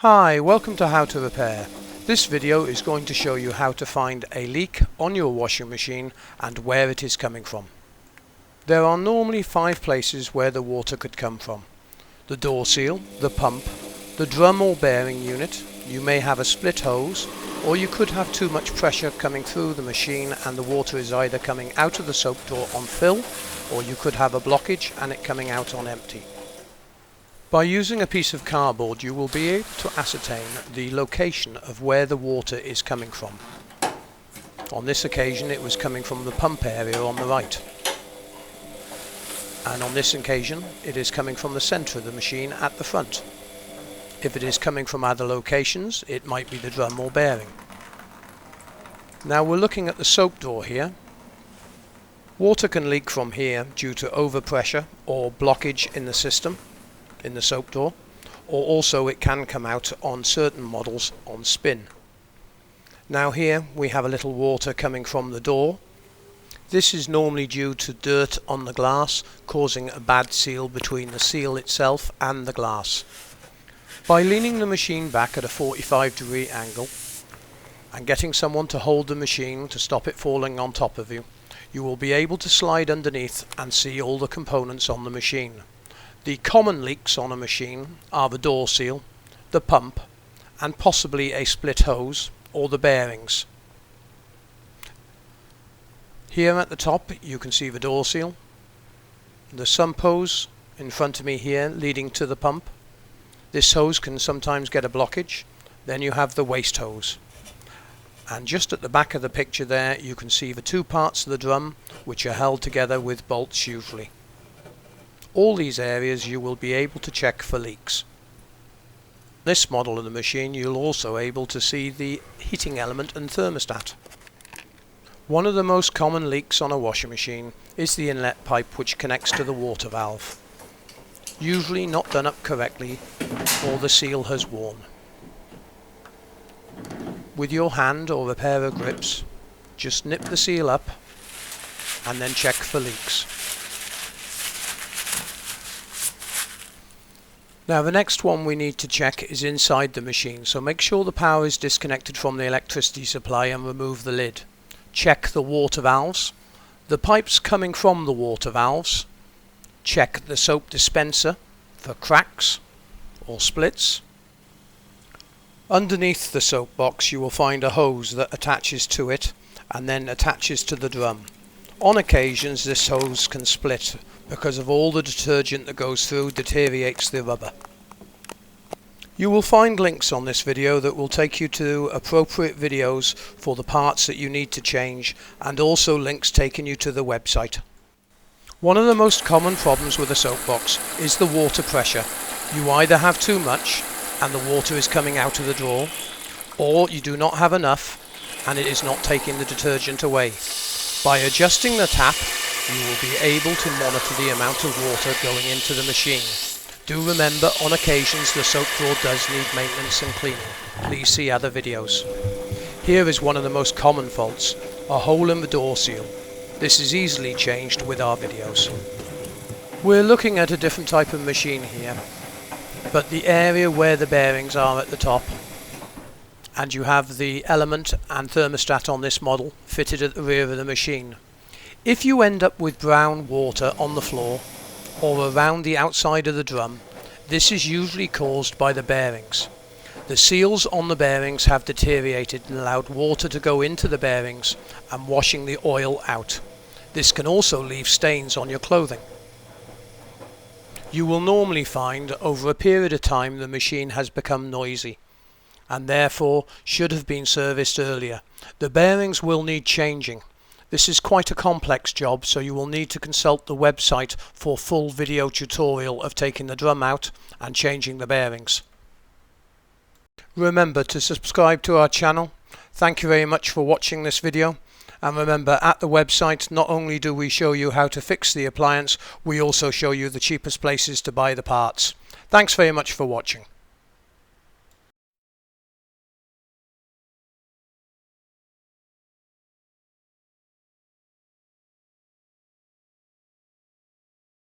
Hi, welcome to How to Repair. This video is going to show you how to find a leak on your washing machine and where it is coming from. There are normally 5 places where the water could come from: the door seal, the pump, the drum or bearing unit. You may have a split hose, or you could have too much pressure coming through the machine and the water is either coming out of the soap door on fill, or you could have a blockage and it coming out on empty. By using a piece of cardboard, you will be able to ascertain the location of where the water is coming from. On this occasion it was coming from the pump area on the right, and on this occasion it is coming from the centre of the machine at the front. If it is coming from other locations, it might be the drum or bearing. Now we're looking at the soap door here. Water can leak from here due to overpressure or blockage in the system, in the soap door, or also it can come out on certain models on spin. Now here we have a little water coming from the door. This is normally due to dirt on the glass causing a bad seal between the seal itself and the glass. By leaning the machine back at a 45-degree angle and getting someone to hold the machine to stop it falling on top of you, you will be able to slide underneath and see all the components on the machine. The common leaks on a machine are the door seal, the pump, and possibly a split hose or the bearings. Here at the top you can see the door seal, the sump hose in front of me here leading to the pump. This hose can sometimes get a blockage. Then you have the waste hose. And just at the back of the picture there you can see the 2 parts of the drum, which are held together with bolts usually. All these areas you will be able to check for leaks. This model of the machine you'll also able to see the heating element and thermostat. One of the most common leaks on a washing machine is the inlet pipe which connects to the water valve. Usually not done up correctly, or the seal has worn. With your hand or a pair of grips, just nip the seal up and then check for leaks. Now the next one we need to check is inside the machine, so make sure the power is disconnected from the electricity supply and remove the lid. Check the water valves, the pipes coming from the water valves. Check the soap dispenser for cracks or splits. Underneath the soap box you will find a hose that attaches to it and then attaches to the drum. On occasions this hose can split because of all the detergent that goes through deteriorates the rubber. You will find links on this video that will take you to appropriate videos for the parts that you need to change, and also links taking you to the website. One of the most common problems with a soap box is the water pressure. You either have too much and the water is coming out of the drawer, or you do not have enough and it is not taking the detergent away. By adjusting the tap, you will be able to monitor the amount of water going into the machine. Do remember, on occasions the soap drawer does need maintenance and cleaning. Please see other videos. Here is one of the most common faults: a hole in the door seal. This is easily changed with our videos. We're looking at a different type of machine here, but the area where the bearings are at the top, and you have the element and thermostat on this model fitted at the rear of the machine. If you end up with brown water on the floor or around the outside of the drum, this is usually caused by the bearings. The seals on the bearings have deteriorated and allowed water to go into the bearings and washing the oil out. This can also leave stains on your clothing. You will normally find over a period of time the machine has become noisy and therefore should have been serviced earlier. The bearings will need changing. This is quite a complex job, so you will need to consult the website for full video tutorial of taking the drum out and changing the bearings. Remember to subscribe to our channel. Thank you very much for watching this video, and remember, at the website not only do we show you how to fix the appliance, we also show you the cheapest places to buy the parts. Thanks very much for watching.